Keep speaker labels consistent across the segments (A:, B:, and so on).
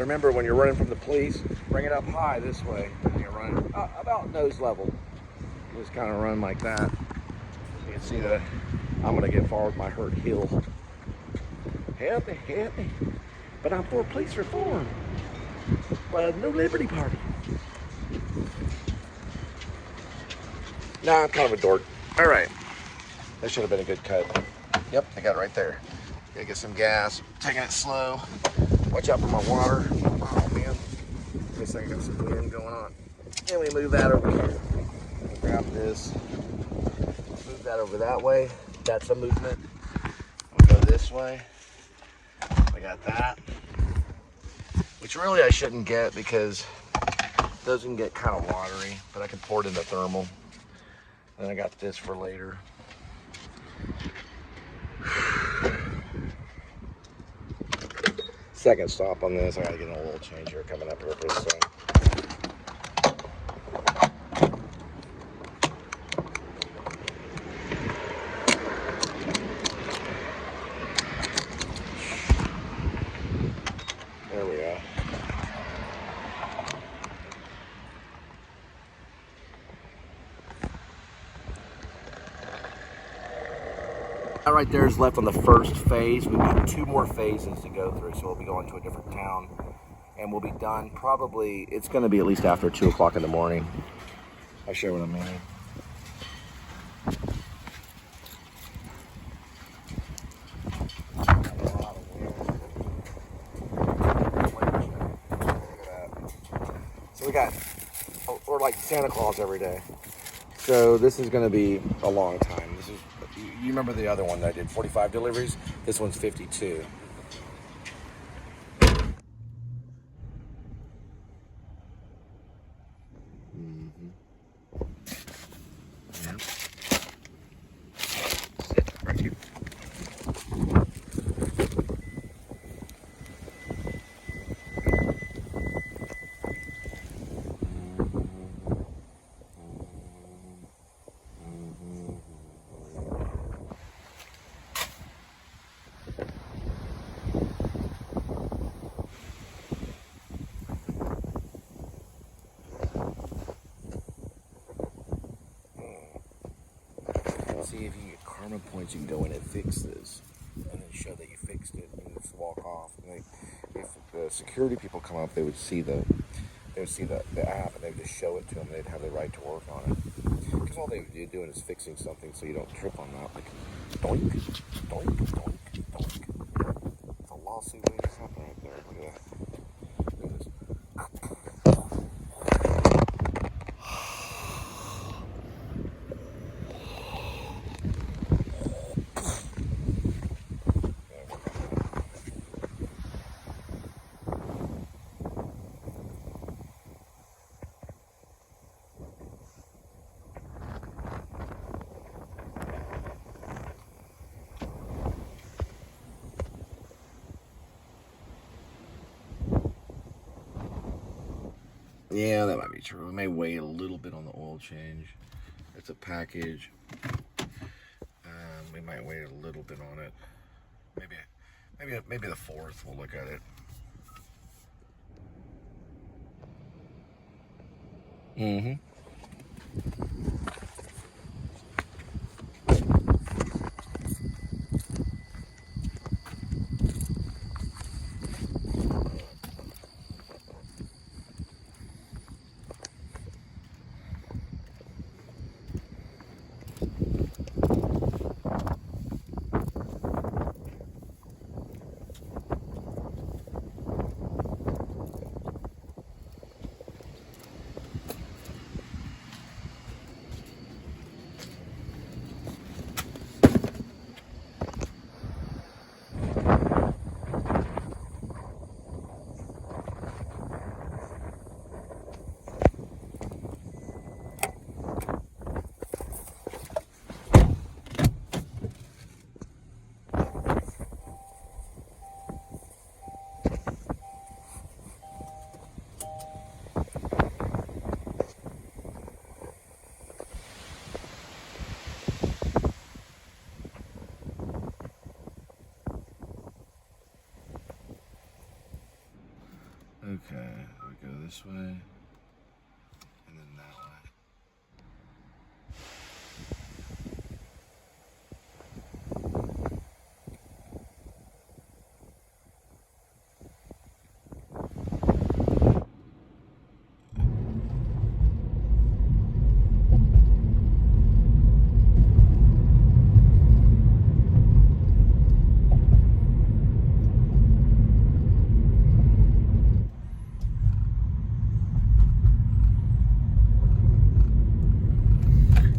A: remember, when you're running from the police, bring it up high this way. And you're running about nose level. Just kind of run like that. You can see that I'm going to get forward my hurt heel. Help me, help me. But I'm for police reform. But no Liberty Party. Nah, I'm kind of a dork. All right. That should have been a good cut. Yep, I got it right there. Gotta get some gas. Taking it slow. Watch out for my water. Oh, man. Guess I got some wind going on. And we move that over here. Grab this. Move that over that way. That's a movement. We'll go this way. I got that. Which really I shouldn't get because it doesn't get kind of watery, but I can pour it into thermal. And I got this for later. Second stop on this. I gotta get an oil change here coming up here pretty soon. There we go. That right there is left on the first phase. We've got 2 more phases to go through, so we'll be going to a different town, and we'll be done probably, it's going to be at least after 2 o'clock in the morning. I'll show you what I mean. So we got, we're like Santa Claus every day. So this is going to be a long time. This is, you remember the other one that I did 45 deliveries? This one's 52. Yeah. Sit right here. See if you get karma points, you can go in and fix this, and then show that you fixed it, and just walk off. And if the security people come up, they would see the app, and they would just show it to them. They'd have the right to work on it, because all you're doing is fixing something, so you don't trip on that. Like doink, doink, doink, doink. It's a lawsuit waiting to happen right there. Look at that. Look at this. Yeah, that might be true. We may wait a little bit on the oil change. It's a package. We might wait a little bit on it. Maybe the 4th. We'll look at it. Mm-hmm. Okay, we go this way, and then that way.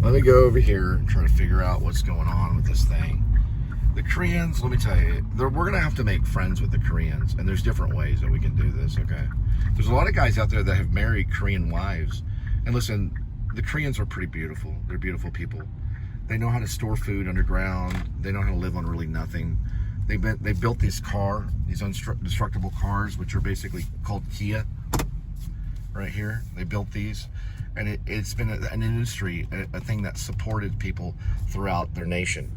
A: Let me go over here and try to figure out what's going on with this thing. The Koreans, let me tell you, we're going to have to make friends with the Koreans, and there's different ways that we can do this, okay? There's a lot of guys out there that have married Korean wives, and listen, the Koreans are pretty beautiful. They're beautiful people. They know how to store food underground. They know how to live on really nothing. They built these indestructible cars, which are basically called Kia, right here. They built these. And it's been an industry, a thing that supported people throughout their nation.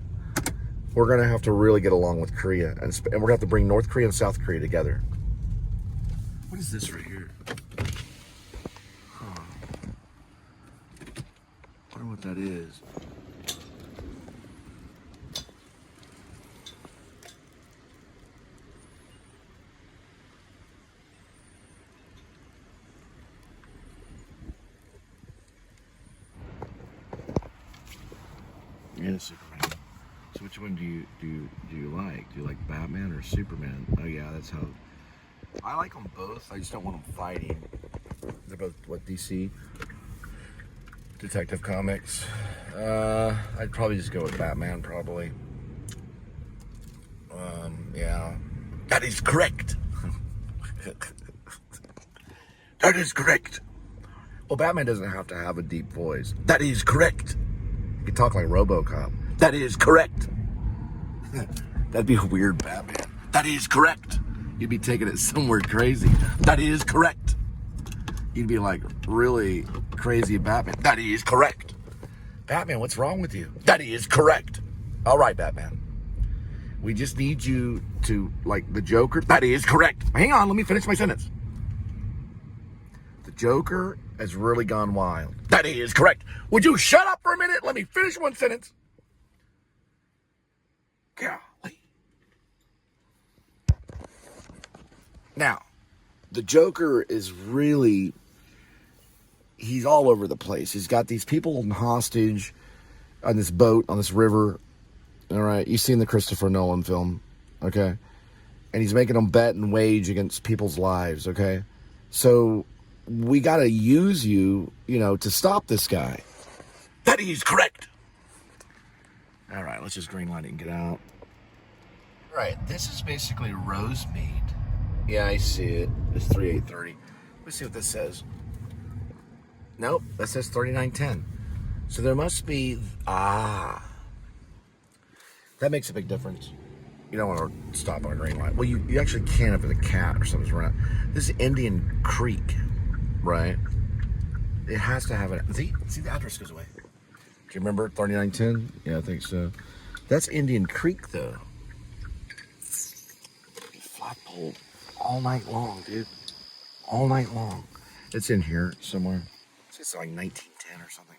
A: We're going to have to really get along with Korea, and we're going to have to bring North Korea and South Korea together. What is this right here? Huh. I wonder what that is. Yeah, Superman. So which one do you like? Do you like Batman or Superman? Oh yeah, that's how. I like them both. I just don't want them fighting. They're both what, DC? Detective Comics. I'd probably just go with Batman, probably. Yeah. That is correct. That is correct. Well, Batman doesn't have to have a deep voice. That is correct. You can talk like RoboCop. That is correct. That'd be a weird Batman. That is correct. You'd be taking it somewhere crazy. That is correct. You'd be like really crazy Batman. That is correct. Batman, what's wrong with you? That is correct. All right, Batman. We just need you to, like the Joker. That is correct. Hang on, let me finish my sentence. The Joker has really gone wild. That is correct. Would you shut up for a minute? Let me finish one sentence. Golly. Now, the Joker is really, he's all over the place. He's got these people holding hostage on this boat, on this river. All right, you've seen the Christopher Nolan film, okay? And he's making them bet and wage against people's lives, okay? So we got to use you, to stop this guy. That is correct. All right, let's just green light it and get out. All right, this is basically rose mead. Yeah, I see it. It's 3830. Let's see what this says. Nope, that says 3910. So there must be, that makes a big difference. You don't want to stop on a green light. Well, you actually can if it's a cat or something's running. This is Indian Creek, right? It has to have it. See, the address goes away. Do you remember 3910? Yeah, I think so. That's Indian Creek, though. Flagpole all night long, dude. All night long. It's in here somewhere. It's like 1910 or something.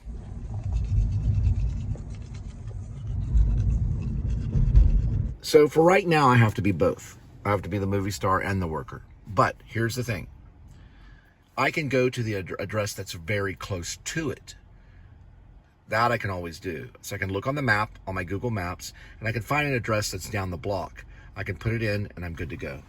A: So for right now, I have to be both. I have to be the movie star and the worker. But here's the thing. I can go to the address that's very close to it. That I can always do. So I can look on the map, on my Google Maps, and I can find an address that's down the block. I can put it in, and I'm good to go.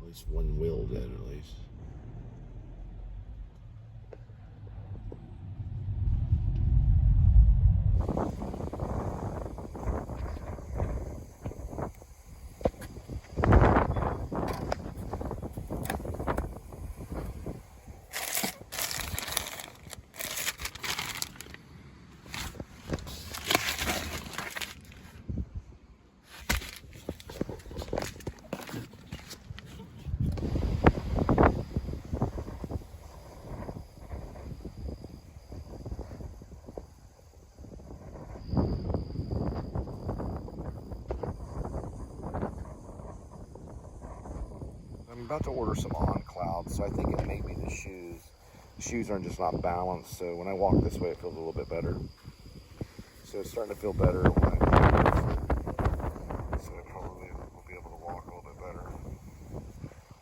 A: least one wheel dead, at least. I'm about to order some on clouds, so I think it may be the shoes. The shoes are just not balanced, so when I walk this way, it feels a little bit better. So it's starting to feel better when I so I probably will be able to walk a little bit better.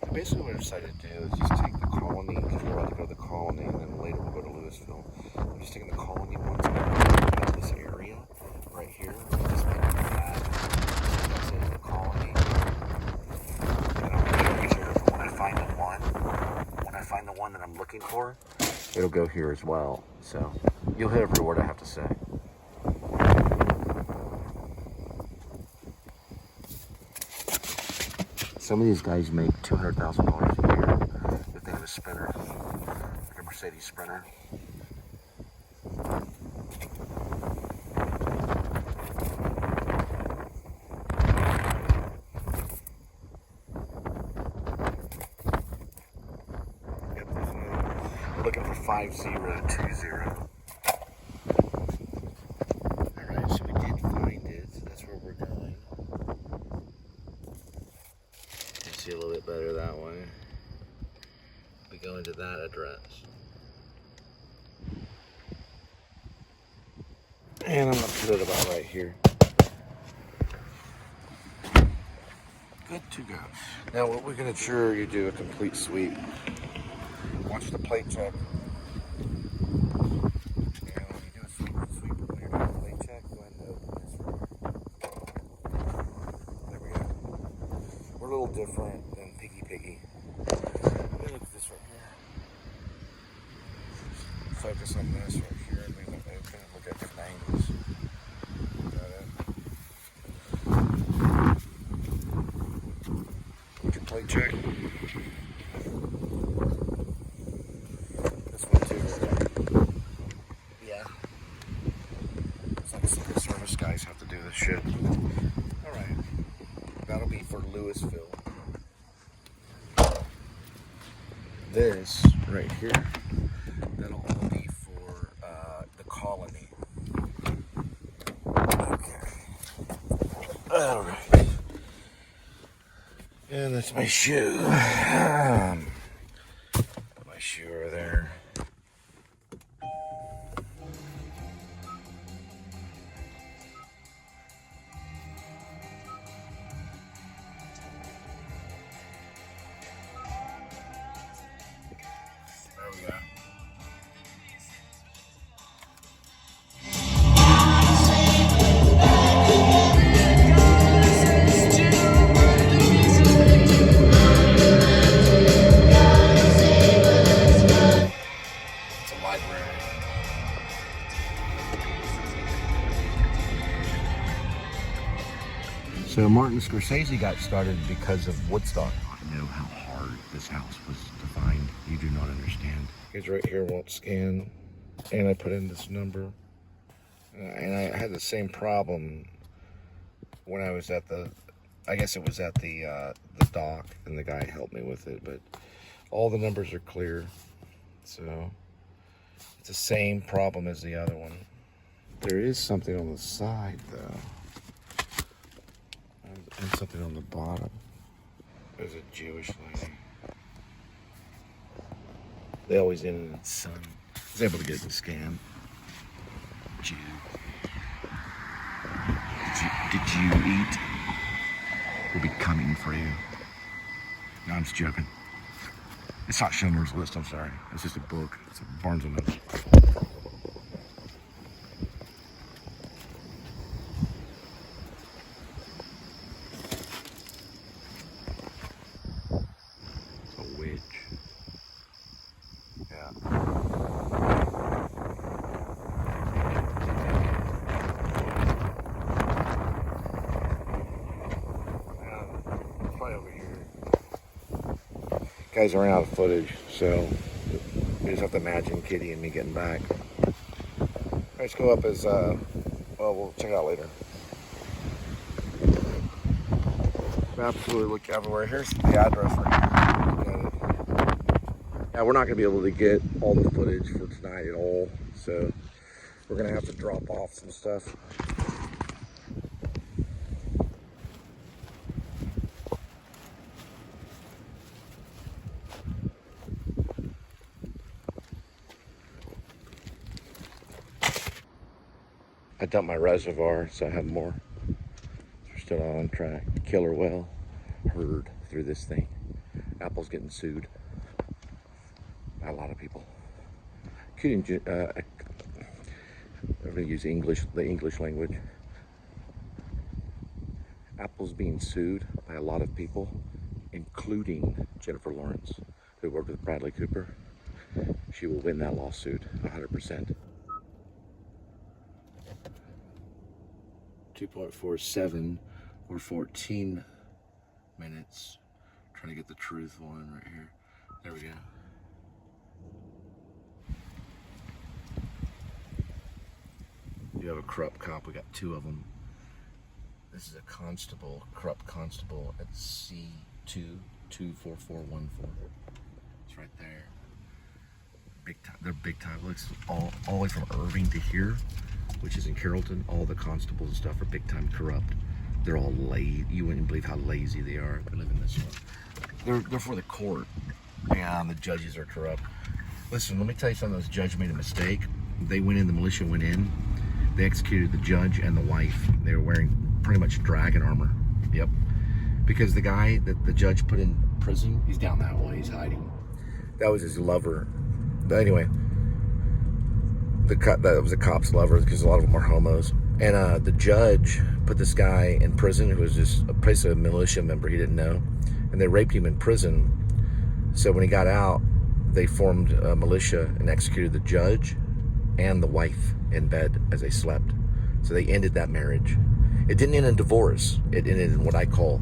A: So basically what I decided to do is just take the Colony, because we're about to go to the Colony, and then later we'll go to Lewisville. I'm just taking the Colony ones out of this area right here, and just making that. That's it, the Colony. When I find the one that I'm looking for, it'll go here as well. So you'll hear every word I have to say. Some of these guys make $200,000 a year if they have a Sprinter, like a Mercedes Sprinter. Looking for 5020. Alright, so we did find it. So that's where we're going. You see a little bit better that way. We go into that address. And I'm going to put it about right here. Good to go. Now what we're going to ensure you do a complete sweep. Watch the plate check. And when you do a sweep, when you're doing a plate check, go ahead and open this right here. There we go. We're a little different than Piggy. Look at this right here. Focus on this right here and leave it open and look at different angles. Got it. Look at plate check. Have to do this shit. Alright. That'll be for Lewisville. This right here, that'll all be for the Colony. Okay. Alright. And that's my shoe. Put my shoe over there. So Martin Scorsese got started because of Woodstock. I know how hard this house was to find. You do not understand. Because right here won't scan. And I put in this number. And I had the same problem when I was at the, I guess it was at the dock, and the guy helped me with it. But all the numbers are clear. So it's the same problem as the other one. There is something on the side though. And something on the bottom. There's a Jewish lady. They always end in son. I was able to get the scan. Jew. Did you eat? We'll be coming for you. No, I'm just joking. It's not Schindler's List, I'm sorry. It's just a book. It's a Barnes & Noble. Guys are out of footage, so you just have to imagine Kitty and me getting back. Let's go up as, well, we'll check it out later. Absolutely look everywhere. Here's the address right here. Yeah, we're not going to be able to get all the footage for tonight at all, so we're going to have to drop off some stuff. I dumped my reservoir, so I have more. We're still on track. Killer whale herd through this thing. Apple's getting sued by a lot of people. I'm going to use the English language. Apple's being sued by a lot of people, including Jennifer Lawrence, who worked with Bradley Cooper. She will win that lawsuit 100%. 2.47 or 14 minutes. Trying to get the truth one right here. There we go. You have a corrupt cop. We got 2 of them. This is a constable, corrupt constable at C2-24414. It's right there. Big time. They're big time. Looks all the way from Irving to here, which is in Carrollton. All the constables and stuff are big time corrupt. They're all lazy. You wouldn't believe how lazy they are. They live in this one. They're for the court, and the judges are corrupt. Listen, let me tell you something. This judge made a mistake. They went in. The militia went in. They executed the judge and the wife. They were wearing pretty much dragon armor. Yep. Because the guy that the judge put in prison, he's down that way. He's hiding. That was his lover. But anyway, that was a cop's lover, because a lot of them are homos. And the judge put this guy in prison who was just basically a militia member he didn't know. And they raped him in prison. So when he got out, they formed a militia and executed the judge and the wife in bed as they slept. So they ended that marriage. It didn't end in divorce. It ended in what I call,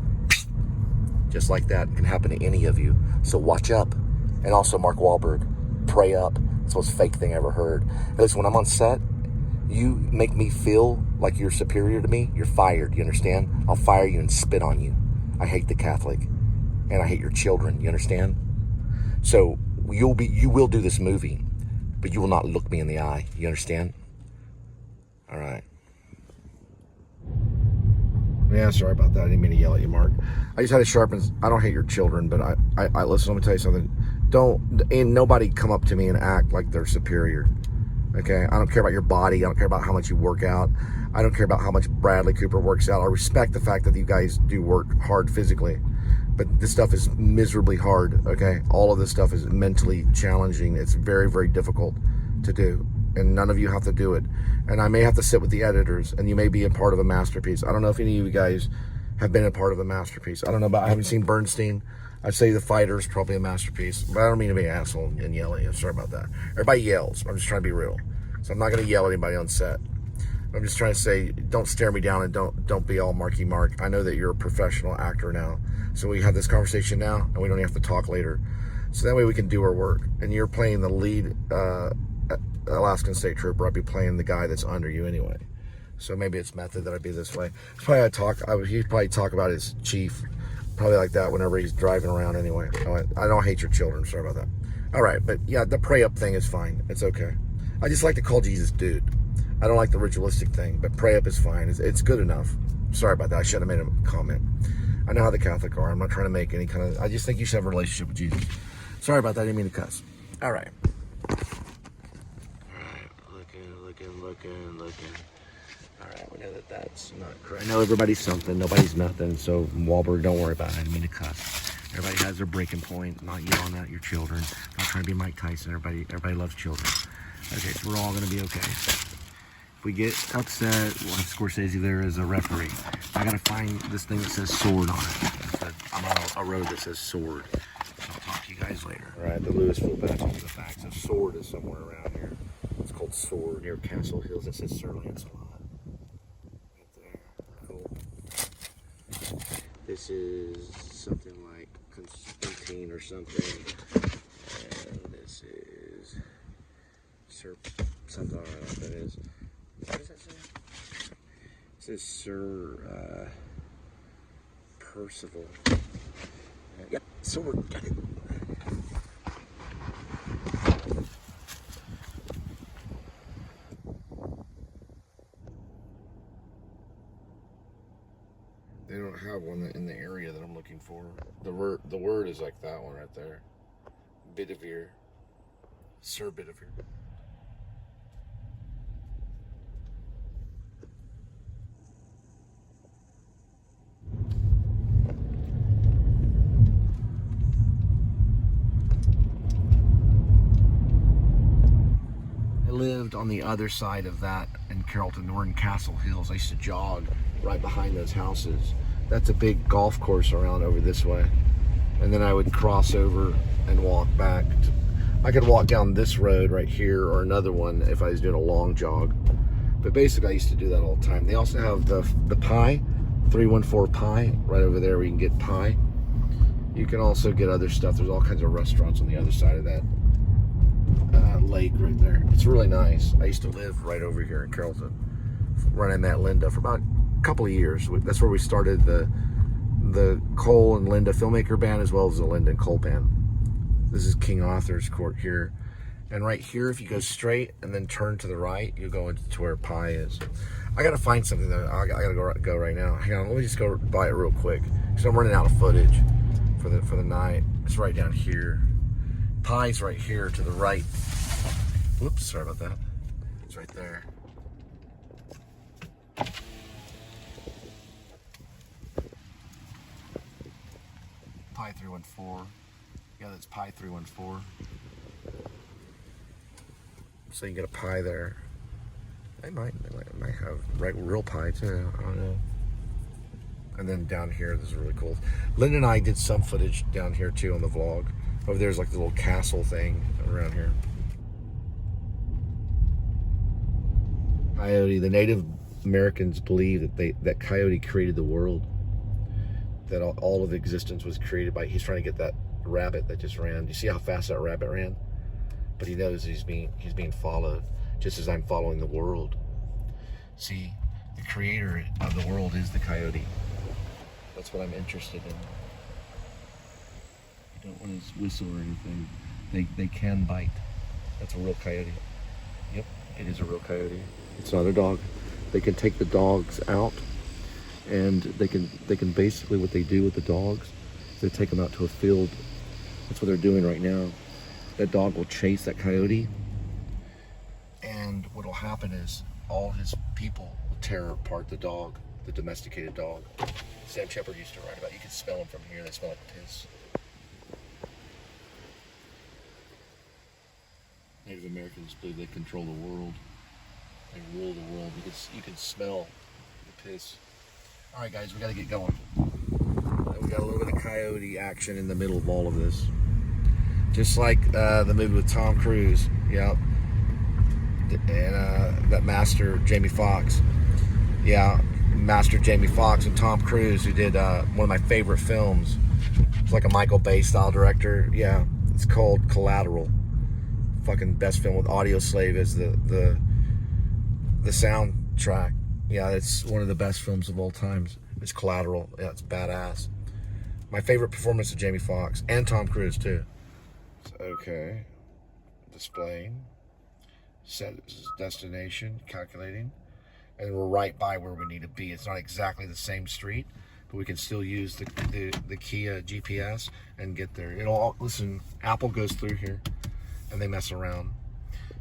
A: just like that. It can happen to any of you. So watch up. And also Mark Wahlberg, pray up. It's the most fake thing I ever heard. Hey, listen, when I'm on set, you make me feel like you're superior to me, you're fired, you understand? I'll fire you and spit on you. I hate the Catholic, and I hate your children, you understand? So you will do this movie, but you will not look me in the eye, you understand? All right. Yeah, sorry about that. I didn't mean to yell at you, Mark. I just had to sharpen. I don't hate your children, but I listen, let me tell you something. Ain't nobody come up to me and act like they're superior. Okay? I don't care about your body. I don't care about how much you work out. I don't care about how much Bradley Cooper works out. I respect the fact that you guys do work hard physically, but this stuff is miserably hard, okay? All of this stuff is mentally challenging. It's very, very difficult to do, and none of you have to do it. And I may have to sit with the editors, and you may be a part of a masterpiece. I don't know if any of you guys have been a part of a masterpiece. I don't know about, I haven't seen Bernstein. I'd say The Fighter is probably a masterpiece, but I don't mean to be an asshole and yell at you. Sorry about that. Everybody yells. I'm just trying to be real. So I'm not going to yell at anybody on set. I'm just trying to say, don't stare me down and don't be all Marky Mark. I know that you're a professional actor now. So we have this conversation now, and we don't have to talk later. So that way we can do our work. And you're playing the lead Alaskan State Trooper. I'd be playing the guy that's under you anyway. So maybe it's method that I'd be this way. He'd probably talk about his chief, probably like that whenever he's driving around anyway. I don't hate your children. Sorry about that. All right, but yeah, the pray up thing is fine. It's okay. I just like to call Jesus dude. I don't like the ritualistic thing, but pray up is fine. It's good enough. Sorry about that. I should have made a comment. I know how the Catholic are. I'm not trying to make any kind of... I just think you should have a relationship with Jesus. Sorry about that. I didn't mean to cuss. All right. All right. Looking. All right. We know that that's not correct. I know everybody's something. Nobody's nothing. So, Wahlberg, don't worry about it. I didn't mean to cuss. Everybody has their breaking point. Not yelling at your children. Not trying to be Mike Tyson. Everybody loves children. Okay, so we're all going to be okay. If we get upset, we'll have Scorsese there as a referee. I got to find this thing that says sword on it. I'm on a road that says sword. I'll talk to you guys later. All right, the Lewisville Baptist, the facts. A sword is somewhere around here. It's called Sword near Castle Hills. It says Sir Lancelot. Right there. Cool. This is something like Constantine. 13 or something. And this is something, I don't know what that is. What does that say? It says Sir Percival. Yep, sword, got it. They don't have one in the area that I'm looking for. The word is like that one right there. Bedivere. Sir Bedivere. I lived on the other side of that in Carrollton. We're in Castle Hills. I used to jog right behind those houses. That's a big golf course around over this way. And then I would cross over and walk back. I could walk down this road right here or another one if I was doing a long jog. But basically I used to do that all the time. They also have the pie, 314 pie, right over there where you can get pie. You can also get other stuff. There's all kinds of restaurants on the other side of that lake right there. It's really nice. I used to live right over here in Carrollton, running that Linda for about a couple of years. That's where we started the Cole and Linda Filmmaker Band, as well as the Linda and Cole Band. This is King Arthur's Court here. And right here, if you go straight and then turn to the right, you go into where Pie is. I gotta find something though. I gotta go right now. Hang on, let me just go buy it real quick, because I'm running out of footage for the night. It's right down here. Pie's right here to the right. Whoops, sorry about that. It's right there. Pie 314. Yeah, that's Pie 314. So you can get a pie there. They might have real pie too. I don't know. And then down here, this is really cool. Linda and I did some footage down here too on the vlog. Over there's like the little castle thing around here. Coyote. The Native Americans believe that Coyote created the world. That all of existence was created by. He's trying to get that rabbit that just ran. Do you see how fast that rabbit ran? But he knows he's being followed, just as I'm following the world. See, the creator of the world is the coyote. That's what I'm interested in. I don't want to whistle or anything. They can bite. That's a real coyote. Yep, it is a real coyote. It's not a dog. They can take the dogs out, and they can basically, what they do with the dogs, they take them out to a field. That's what they're doing right now. That dog will chase that coyote, and what will happen is all his people will tear apart the dog, the domesticated dog. Sam Shepard used to write about it. You can smell them from here. They smell like piss. Native Americans believe they control the world. They rule the world. You can smell the piss. All right, guys, we got to get going. We got a little bit of coyote action in the middle of all of this. Just like the movie with Tom Cruise, yeah, and that master Jamie Foxx, yeah, Master Jamie Foxx and Tom Cruise, who did one of my favorite films. It's like a Michael Bay style director. Yeah, it's called Collateral. Fucking best film with Audio Slave as the soundtrack. Yeah, it's one of the best films of all times. It's Collateral. Yeah, it's badass. My favorite performance of Jamie Foxx and Tom Cruise too. Okay, displaying, set destination, calculating, and we're right by where we need to be. It's not exactly the same street, but we can still use the Kia GPS and get there. Listen, Apple goes through here and they mess around.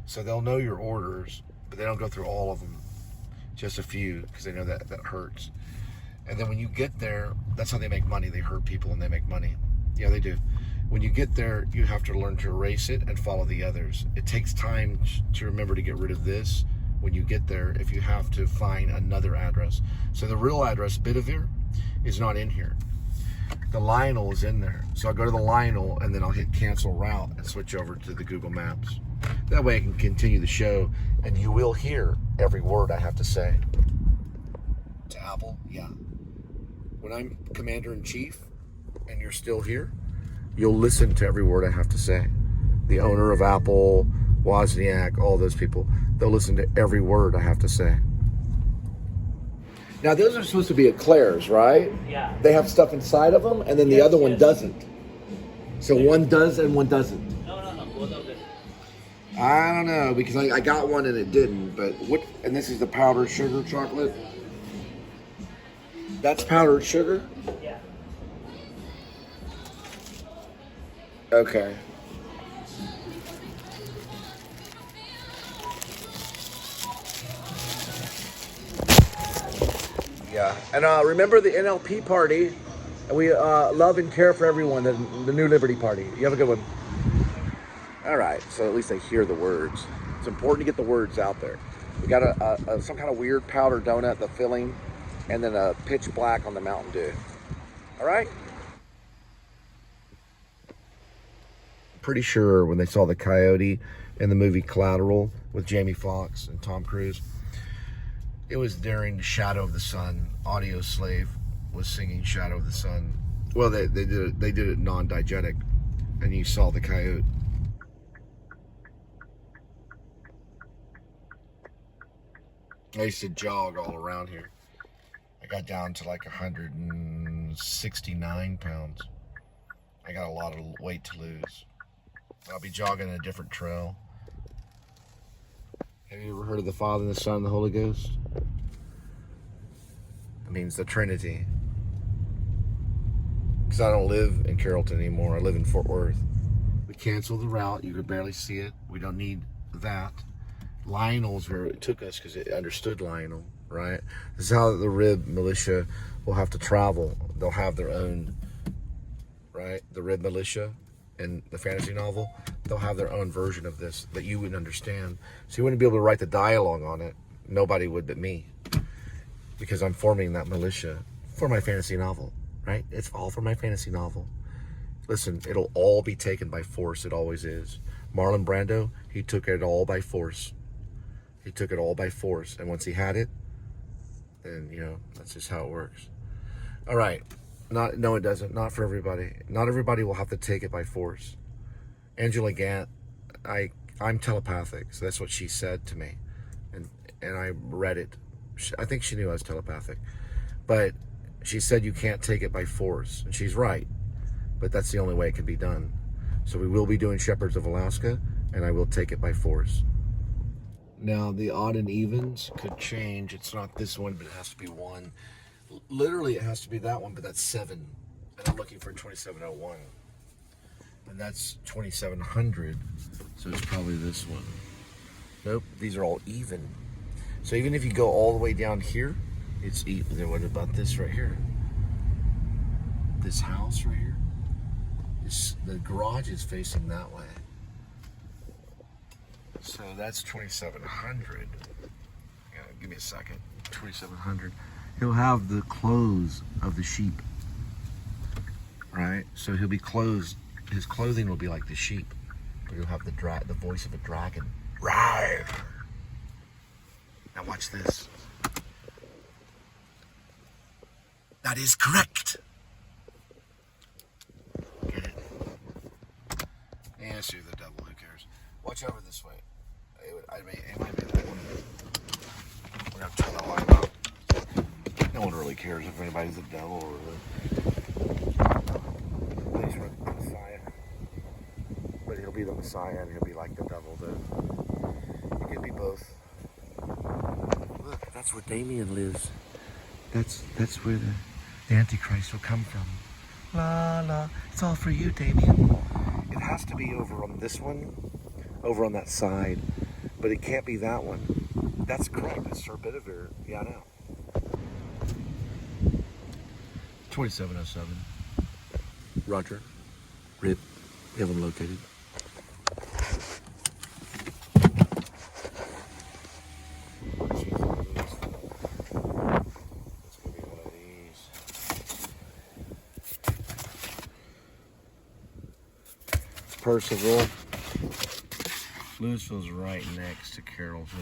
A: So they'll know your orders, but they don't go through all of them, just a few, because they know that hurts. And then when you get there, that's how they make money. They hurt people and they make money. Yeah, they do. When you get there, you have to learn to erase it and follow the others. It takes time to remember to get rid of this when you get there, if you have to find another address. So the real address, Bedivere, is not in here. The Lionel is in there. So I'll go to the Lionel and then I'll hit cancel route and switch over to the Google Maps. That way I can continue the show and you will hear every word I have to say. To Apple, yeah. When I'm Commander-in-Chief and you're still here, you'll listen to every word I have to say. The owner of Apple, Wozniak, all those people, they'll listen to every word I have to say. Now, those are supposed to be eclairs, right?
B: Yeah.
A: They have stuff inside of them, and then the other one doesn't. So one does and one doesn't.
B: No, both of them.
A: I don't know, because I got one and it didn't, but what, and this is the powdered sugar chocolate? That's powdered sugar?
B: Yeah.
A: Okay. Yeah, and remember the NLP party, and we love and care for everyone, the New Liberty Party. You have a good one. All right, so at least they hear the words. It's important to get the words out there. We got some kind of weird powder donut, the filling, and then a pitch black on the Mountain Dew. All right? Pretty sure when they saw the coyote in the movie Collateral with Jamie Foxx and Tom Cruise, it was during Shadow of the Sun. Audio Slave was singing Shadow of the Sun. Well, they did it non-diegetic, and you saw the coyote. I used to jog all around here. I got down to like 169 pounds. I got a lot of weight to lose. I'll be jogging a different trail. Have you ever heard of the Father, the Son, and the Holy Ghost? It means the Trinity. Because I don't live in Carrollton anymore. I live in Fort Worth. We canceled the route. You could barely see it. We don't need that. Lionel's where it took us because it understood Lionel, right? This is how the Rib Militia will have to travel. They'll have their own, right? The Rib Militia and the fantasy novel, they'll have their own version of this that you wouldn't understand. So you wouldn't be able to write the dialogue on it. Nobody would but me. Because I'm forming that militia for my fantasy novel, right? It's all for my fantasy novel. Listen, it'll all be taken by force. It always is. Marlon Brando, he took it all by force. He took it all by force. And once he had it, then, you know, that's just how it works. All right. No, it doesn't. Not for everybody. Not everybody will have to take it by force. Angela Gant, I'm telepathic. So that's what she said to me. And I read it. I think she knew I was telepathic. But she said you can't take it by force. And she's right. But that's the only way it can be done. So we will be doing Shepherds of Alaska, and I will take it by force. Now, the odd and evens could change. It's not this one, but it has to be one. Literally, it has to be that one, but that's 7. And I'm looking for 2701. And that's 2700. So it's probably this one. Nope, these are all even. So even if you go all the way down here, it's even. Then what about this right here? This house right here? The garage is facing that way. So that's 2700. Yeah, give me a second. 2700. He'll have the clothes of the sheep, right? So he'll be clothed. His clothing will be like the sheep, but he'll have the voice of a dragon. Right. Now watch this. That is correct. Get it? Yeah, see the devil. Who cares? Watch over this way. It might be that one. We're gonna have to turn that light out. No one really cares if anybody's the devil or he's the Messiah. But he'll be the Messiah and he'll be like the devil, though. He could be both. Look, that's where Damien lives. That's where the Antichrist will come from. La la. It's all for you, Damien. It has to be over on this one, over on that side, but it can't be that one. That's correct. It's Sir Bedivere. Yeah, I know. 2707. Roger. Rip. We have them located. Let's be one of these. It's Percival. Lewisville's right next to Carrollton.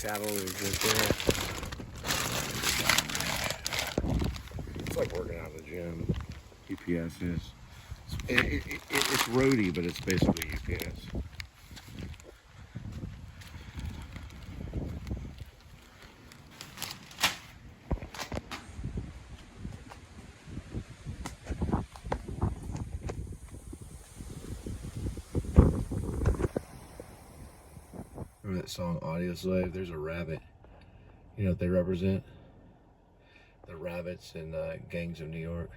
A: shadow is right there. It's like working out at the gym. UPS is. It's roadie, but it's basically UPS. Remember that song Audio Slave? There's a rabbit. You know what they represent? The rabbits in Gangs of New York.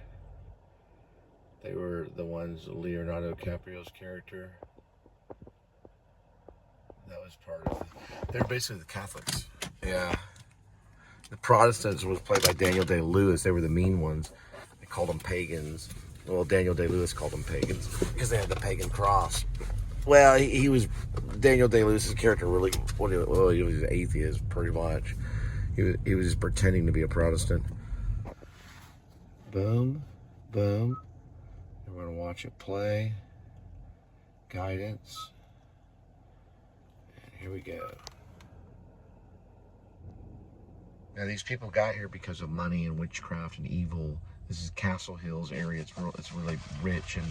A: They were the ones, Leonardo DiCaprio's character. That was part of it. They're basically the Catholics. Yeah. The Protestants was played by Daniel Day-Lewis. They were the mean ones. They called them pagans. Well, Daniel Day-Lewis called them pagans because they had the pagan cross. Well, he was, Daniel Day-Lewis's character really, well, he was an atheist, pretty much. He was just pretending to be a Protestant. Boom, boom. And we're going to watch it play. Guidance. And here we go. Now, these people got here because of money and witchcraft and evil. This is Castle Hills area. It's really rich, and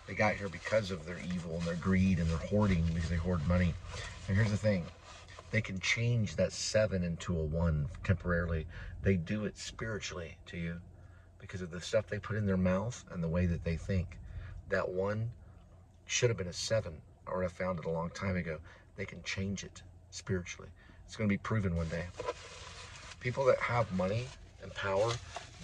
A: they got here because of their evil and their greed and their hoarding, because they hoard money. And here's the thing. They can change that 7 into a 1 temporarily. They do it spiritually to you because of the stuff they put in their mouth and the way that they think. That 1 should have been a 7, or I found it a long time ago. They can change it spiritually. It's going to be proven one day. People that have money and power,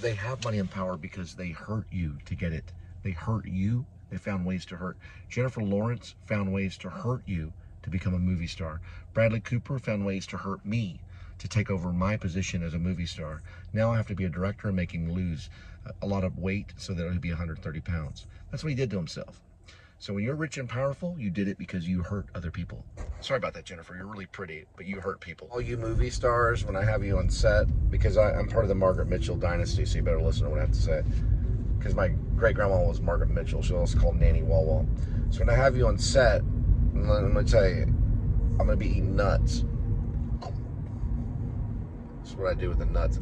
A: they have money and power because they hurt you to get it. They hurt you. They found ways to hurt. Jennifer Lawrence found ways to hurt you to become a movie star. Bradley Cooper found ways to hurt me to take over my position as a movie star. Now I have to be a director and make him lose a lot of weight so that he'll be 130 pounds. That's what he did to himself. So when you're rich and powerful, you did it because you hurt other people. Sorry about that, Jennifer. You're really pretty, but you hurt people. All you movie stars, when I have you on set, because I'm part of the Margaret Mitchell dynasty, so you better listen to what I have to say. Because my great-grandma was Margaret Mitchell. She was called Nanny Wawa. So when I have you on set, I'm going to tell you, I'm going to be eating nuts. That's what I do with the nuts.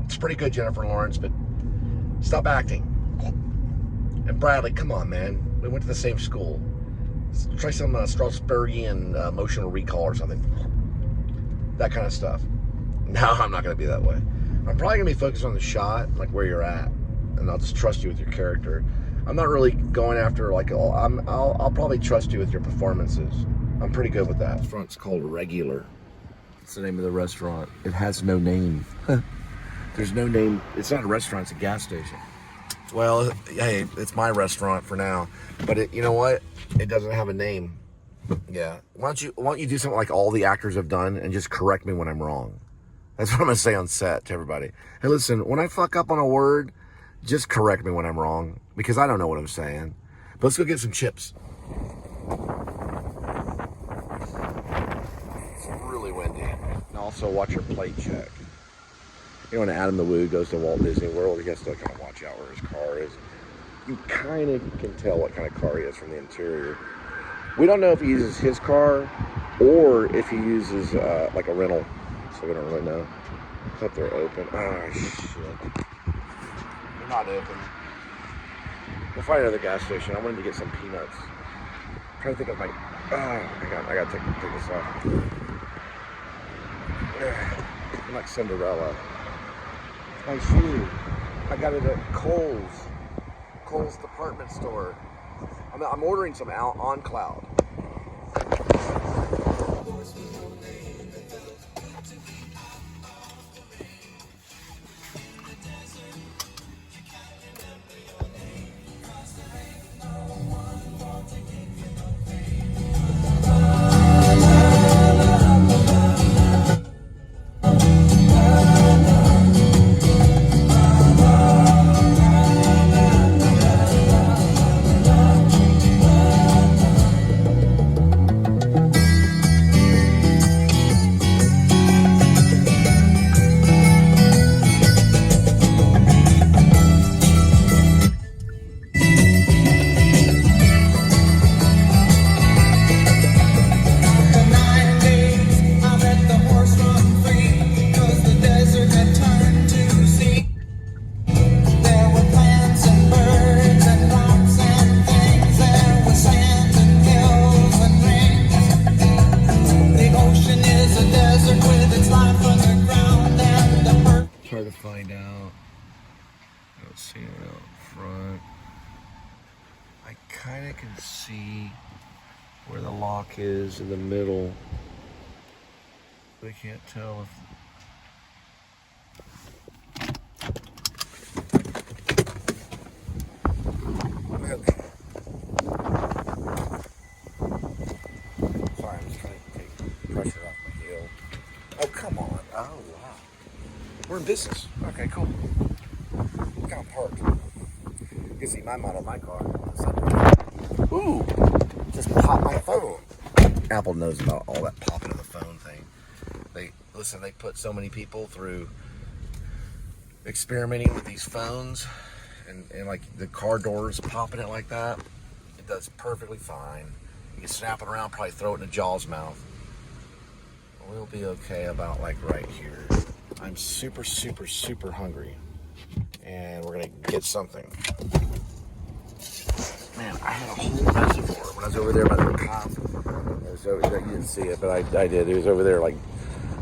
A: It's pretty good, Jennifer Lawrence, but stop acting. And Bradley, come on, man. We went to the same school. Let's try some Strasbergian emotional recall or something. That kind of stuff. No, I'm not going to be that way. I'm probably going to be focused on the shot, like where you're at, and I'll just trust you with your character. I'm not really going after, like, I'll probably trust you with your performances. I'm pretty good with that. The restaurant's called Regular. It's the name of the restaurant. It has no name. There's no name. It's not a restaurant, it's a gas station. Well, hey, it's my restaurant for now, but you know what? It doesn't have a name. Yeah. Why don't you do something like all the actors have done and just correct me when I'm wrong? That's what I'm going to say on set to everybody. Hey, listen, when I fuck up on a word, just correct me when I'm wrong, because I don't know what I'm saying. But let's go get some chips. It's really windy. And also watch your plate check. You know, when Adam the Woo goes to Walt Disney World, he has to kind of watch out where his car is. You kind of can tell what kind of car he is from the interior. We don't know if he uses his car or if he uses like a rental. So we don't really know. I hope they're open. Oh, shit. They're not open. We'll find another gas station. I wanted to get some peanuts. I'm trying to think of my... I gotta take this off. I'm like Cinderella. My shoe. I got it at Cole's department store. I'm ordering some on Cloud. see it out front. I kind of can see where the lock is in the middle. I can't tell if... Sorry, I'm just trying to take pressure off my heel. Oh, come on. Oh, wow. We're in business. Okay, cool. Look how I'm parked. You can see my model, my car. Ooh, just popped my phone. Apple knows about all that popping of the phone thing. They put so many people through experimenting with these phones and like the car doors popping it like that. It does perfectly fine. You can snap it around, probably throw it in a Jaws mouth. We'll be okay about like right here. I'm super, super, super hungry. And we're gonna get something. Man, I had a whole reservoir when I was over there by the cop. You didn't see it, but I did. He was over there like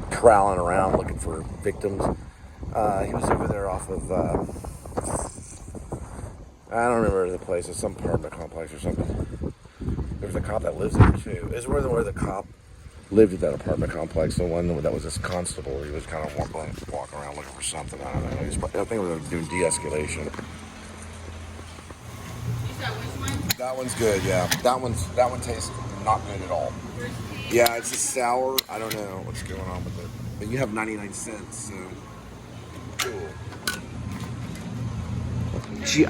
A: prowling around looking for victims. He was over there off of, I don't remember the place. It's some apartment complex or something. There was a cop that lives there too. It's where the cop lived at that apartment complex. The one that was this constable. He was kind of walking around looking for something. I don't know. I think we were doing de-escalation. That one's good, yeah. That one tastes not good at all. Yeah, it's a sour. I don't know what's going on with it. But you have 99 cents, so cool.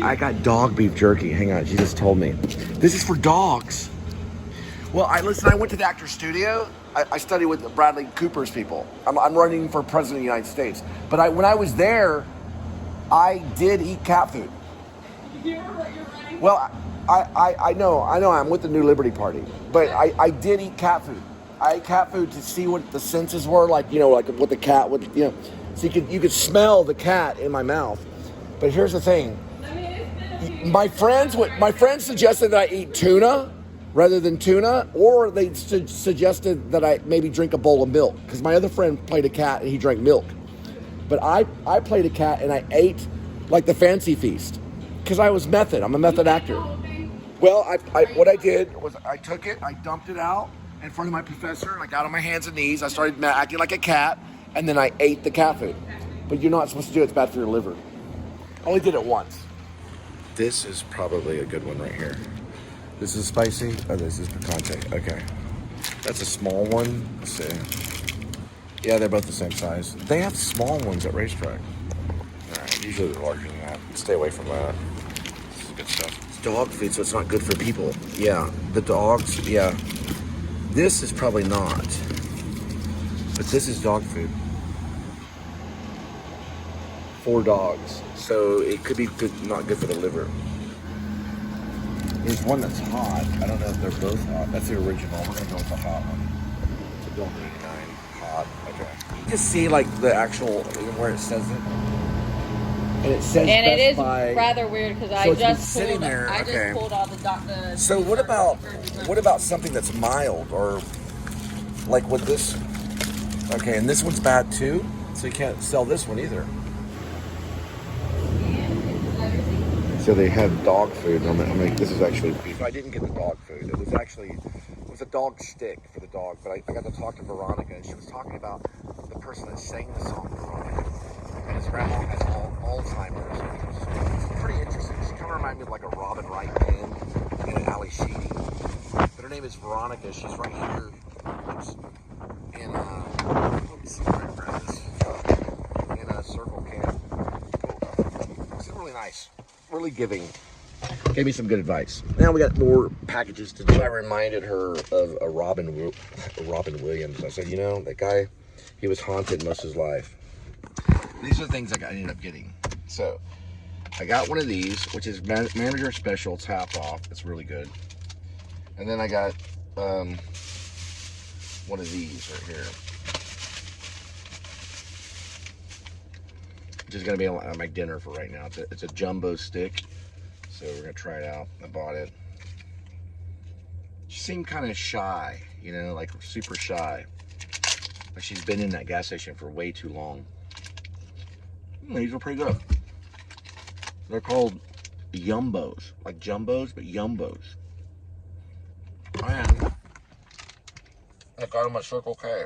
A: I got dog beef jerky. Hang on, she just told me. This is for dogs. Well, I went to the actor's studio. I studied with Bradley Cooper's people. I'm running for president of the United States. But when I was there, I did eat cat food. You're running? Well, I know I'm with the New Liberty Party, but I did eat cat food. I ate cat food to see what the senses were like, like what the cat would, so you could smell the cat in my mouth. But here's the thing. My friends suggested that I eat tuna rather than tuna, or they suggested that I maybe drink a bowl of milk, because my other friend played a cat and he drank milk. But I played a cat and I ate like the fancy feast, because I was method. I'm a method actor. Well, what I did was I took it, I dumped it out in front of my professor, and I got on my hands and knees. I started acting like a cat, and then I ate the cat food. But you're not supposed to do it. It's bad for your liver. I only did it once. This is probably a good one right here. This is spicy. Oh, this is picante. Okay. That's a small one. Let's see. Yeah, they're both the same size. They have small ones at racetrack. All right, usually they're larger than that. Stay away from that. This is good stuff. It's dog food, so it's not good for people. Yeah, the dogs, yeah. This is probably not. But this is dog food. For dogs. So it could be good, not good for the liver. There's one that's hot. I don't know if they're both hot. That's the original. We're gonna go with the hot one. It's a $1.89 hot. Okay. You just see like the actual where it says it. And it says
B: and
A: Best
B: it is
A: Buy.
B: Rather weird because
A: So
B: I just
A: okay.
B: pulled all the
A: So what about something that's mild, or like with this? Okay, and this one's bad too, so you can't sell this one either. So they had dog food. I'm like, this is actually beef. I didn't get the dog food. It was a dog stick for the dog. But I got to talk to Veronica, and she was talking about the person that sang the song, Veronica. And his grandma has Alzheimer's. It's pretty interesting. She kind of reminded me of like a Robin Wright band and an Ali Sheedy. But her name is Veronica. She's right here. Oops. In let me see where I grab this. In a Circle Camp. It's really nice. Really giving. Gave me some good advice. Now we got more packages to do. I reminded her of a Robin Williams. I said, that guy, he was haunted most of his life. These are things I ended up getting. So I got one of these, which is Manager Special. It's half off. It's really good. And then I got one of these right here, which is going to be on my dinner for right now. It's a jumbo stick, so we're going to try it out. I bought it. She seemed kind of shy, like super shy. Like she's been in that gas station for way too long. These are pretty good. They're called yumbos, like jumbos, but yumbos. And I got them at Circle K.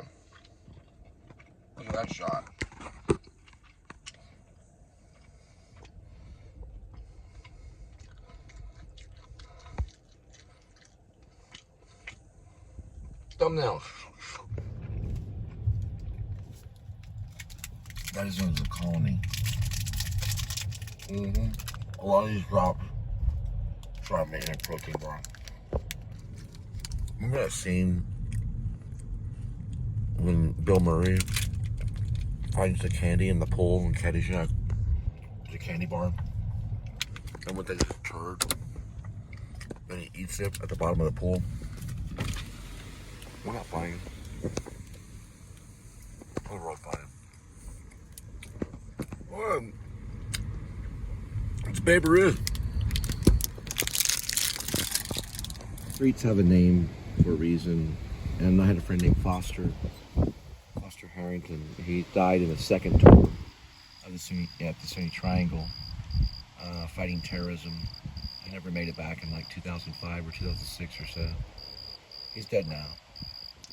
A: Look at that shot. Thumbnails. That is known as a colony. A lot of these drops try making a protein bar. Remember that scene when Bill Murray finds the candy in the pool in Caddyshack? The candy bar. And what they just turd. Then he eats it at the bottom of the pool. We're not fine. We're real fine. Well, it's Babe Ruth. Streets have a name for a reason. And I had a friend named Foster Harrington. He died in the second tour of the Sunni Triangle, fighting terrorism. He never made it back in like 2005 or 2006 or so. He's dead now.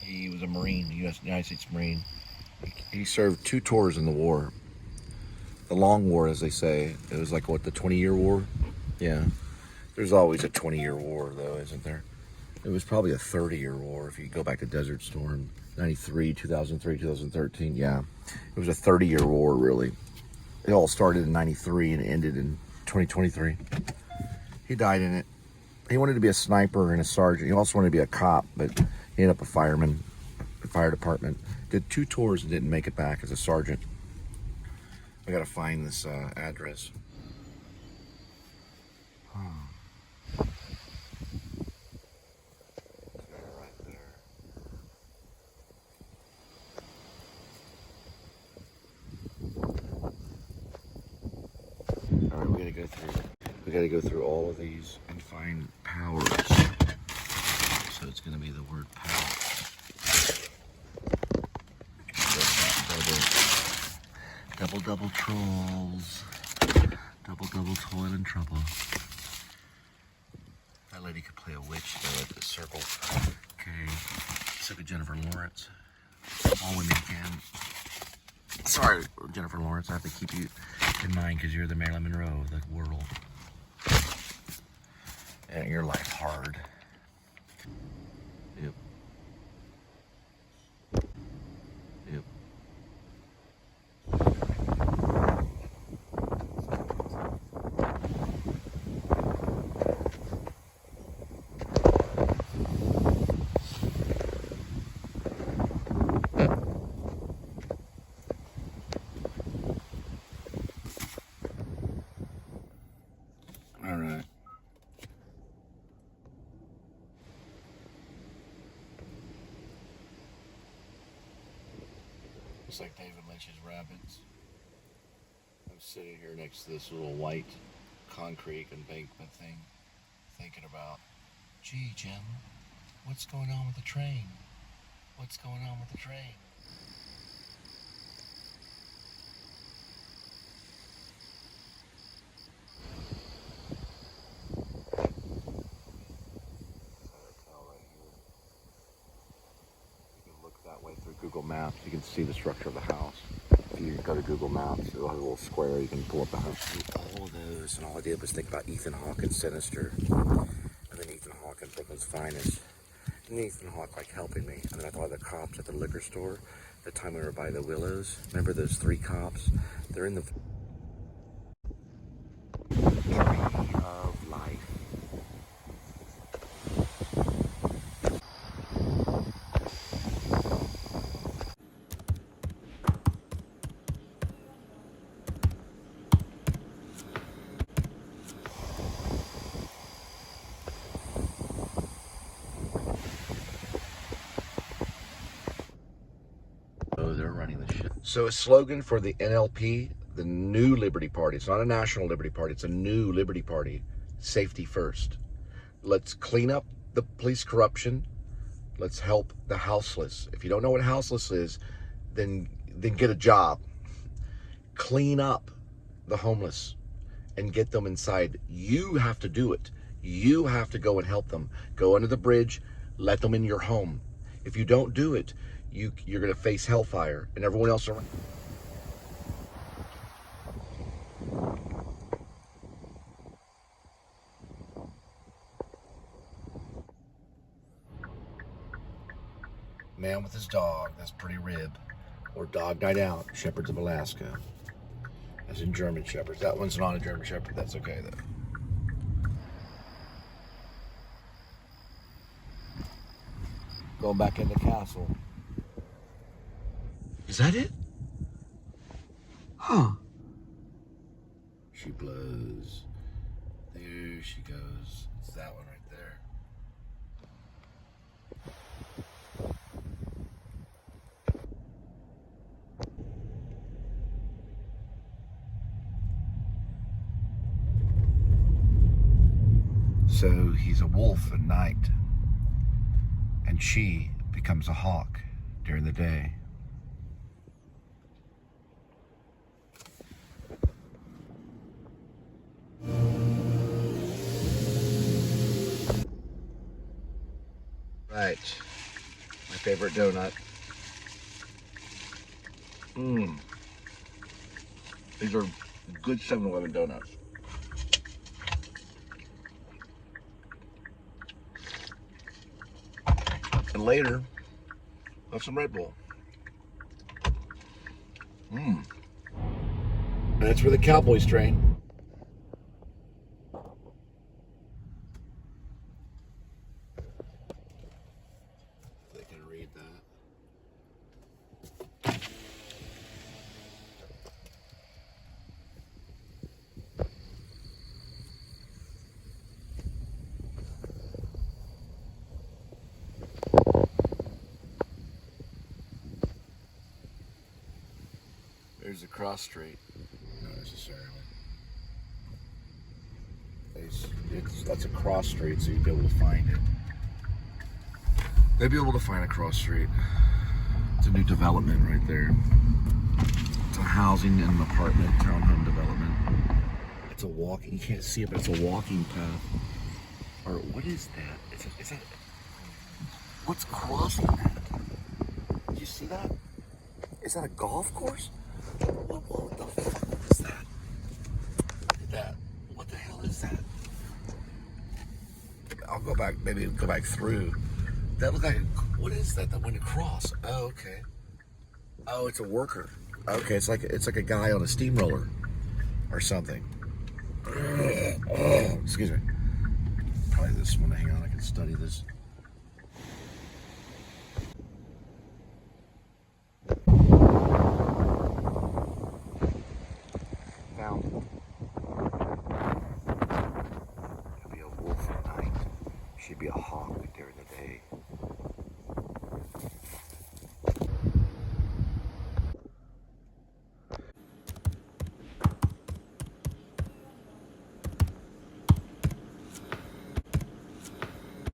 A: He was a Marine, United States Marine. He served 2 tours in the war. The long war, as they say. It was like, what, the 20-year war? Yeah. There's always a 20-year war, though, isn't there? It was probably a 30-year war if you go back to Desert Storm, 93, 2003, 2013. Yeah, it was a 30-year war, really. It all started in 93 and ended in 2023. He died in it. He wanted to be a sniper and a sergeant. He also wanted to be a cop, but he ended up a fireman, the fire department. Did 2 tours and didn't make it back as a sergeant. I gotta find this address. Alright, we gotta go through all of these and find powers. So it's gonna be the word power. Double trolls. Double toil and trouble. That lady could play a witch though at the Circle K. So could Jennifer Lawrence. All women can. Sorry, Jennifer Lawrence, I have to keep you in mind because you're the Marilyn Monroe of the world. And your life hard. Yep. Yep. All right. Looks like David Lynch's rabbits. I'm sitting here next to this little white concrete embankment thing, thinking about, gee, Jim, what's going on with the train? What's going on with the train? Google Maps, you can see the structure of the house. If you go to Google Maps, it'll have a little square, you can pull up the house. All of those, and all I did was think about Ethan Hawke and Sinister, and then Ethan Hawke and Brooklyn's Finest, and Ethan Hawke like helping me, and then I thought of the cops at the liquor store, the time we were by the Willows. Remember those 3 cops? They're in the tree of life. They're running the shit. So a slogan for the NLP, the new Liberty Party. It's not a national Liberty Party. It's a new Liberty Party. Safety first. Let's clean up the police corruption. Let's help the houseless. If you don't know what houseless is, then get a job. Clean up the homeless and get them inside. You have to do it. You have to go and help them. Go under the bridge, let them in your home. If you don't do it, you're gonna face hellfire and everyone else around. Man with his dog, that's Pretty Rib. Or Dog Night Out, Shepherds of Alaska. As in German Shepherds. That one's not a German Shepherd, that's okay though. Going back in the castle. Is that it? Huh. She blows. There she goes. It's that one right there. So he's a wolf at night, and she becomes a hawk during the day. Right, my favorite donut. These are good 7-Eleven donuts. And later, have some Red Bull. That's where the Cowboys train. They can read that. There's a cross street. Not necessarily. That's a cross street, so you'd be able to find it. They'd be able to find a cross street. It's a new development right there. It's a housing and an apartment townhome development. It's a walking, you can't see it, but it's a walking path. Or what is that? Is that, what's crossing that? Did you see that? Is that a golf course? What the fuck is that? Look at that. What the hell is that? I'll go back, maybe go back through. That looked like, what is that that went across? Oh, okay. Oh, it's a worker. Okay, it's like a guy on a steamroller or something. Oh, excuse me. Probably this one. Hang on, I can study this.